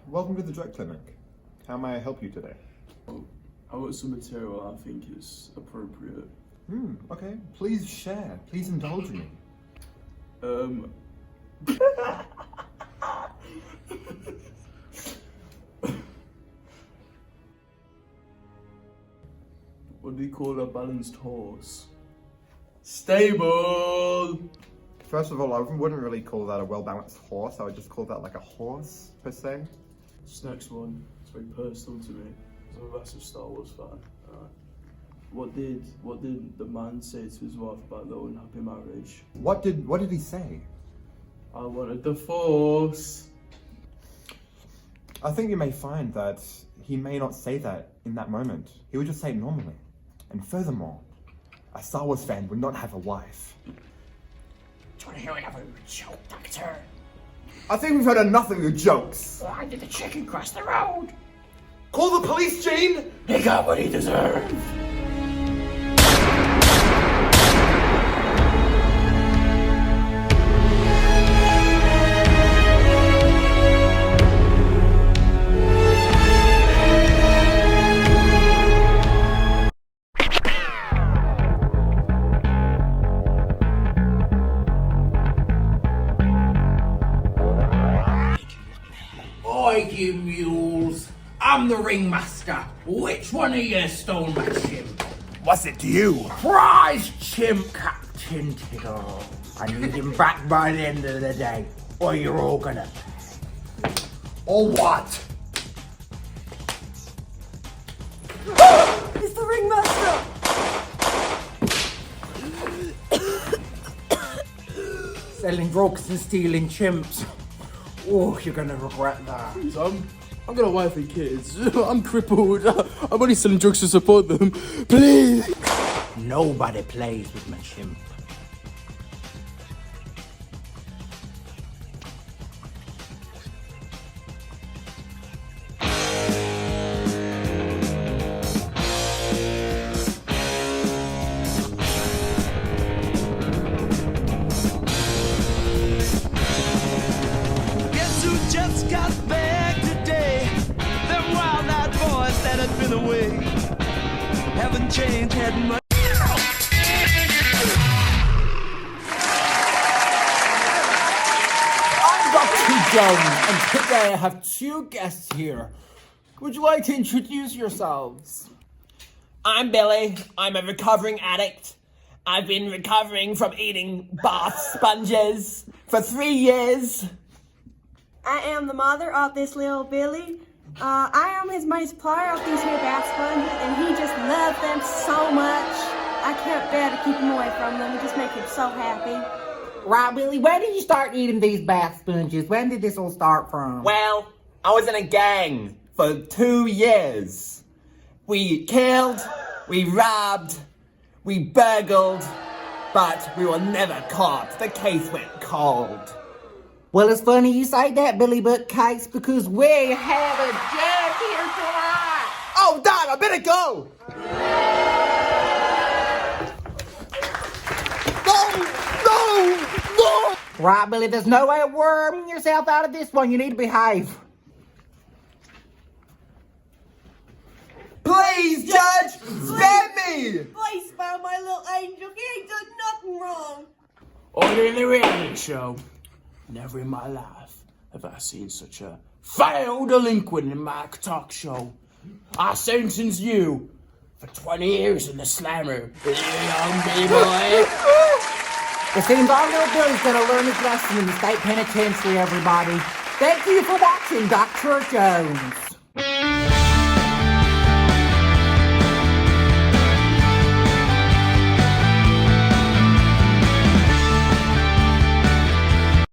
Welcome to the drug clinic. How may I help you today? I've got some material I think is appropriate. Okay. Please share. Please indulge me. What do you call a balanced horse? Stable! First of all, I wouldn't really call that a well-balanced horse. I would just call that like a horse, per se. This next one, it's very personal to me. I'm a massive Star Wars fan. What did the man say to his wife about the unhappy marriage? What did he say? I wanted the Force. I think you may find that he may not say that in that moment. He would just say it normally. And furthermore, a Star Wars fan would not have a wife. Do you want to hear another joke, Doctor? I think we've heard enough of your jokes. Why did the chicken cross the road? Call the police, Gene! He got what he deserved. Oi, you mules! I'm the Ringmaster. Which one of you stole my chimp? What's it to you? Prize chimp Captain Tiddle. I need him back by the end of the day, or you're all gonna pay. Or what? It's the Ringmaster! Selling drugs and stealing chimps. Oh, you're gonna regret that. I'm got a wife and kids. I'm crippled. I'm only selling drugs to support them. Please! Nobody plays with my chimp. Just got back today. Them wild-eyed boys that had been away haven't changed, hadn't much. I'm Dr. Jones, and today I have two guests here. Would you like to introduce yourselves? I'm Billy. I'm a recovering addict. I've been recovering from eating bath sponges for 3 years. I am the mother of this little Billy. I am his main supplier of these here bath sponges, and he just loves them so much. I can't bear to keep him away from them. It just makes him so happy. Right, Billy, when did you start eating these bath sponges? When did this all start from? Well, I was in a gang for 2 years. We killed, we robbed, we burgled, but we were never caught. The case went cold. Well, it's funny you say that, Billy Buttcakes, because we have a judge here tonight. Oh, Dad, I better go! No! Right, Billy, there's no way of worming yourself out of this one. You need to behave. Please, Judge, spare me! Please spare my little angel. He ain't done nothing wrong. Order in the reality show. Never in my life have I seen such a failed delinquent in my talk show. I sentence you for 20 years in the slammer, you young B-boy. It seems our little Billy's gonna learn his lesson in the state penitentiary, everybody. Thank you for watching Dr. Jones.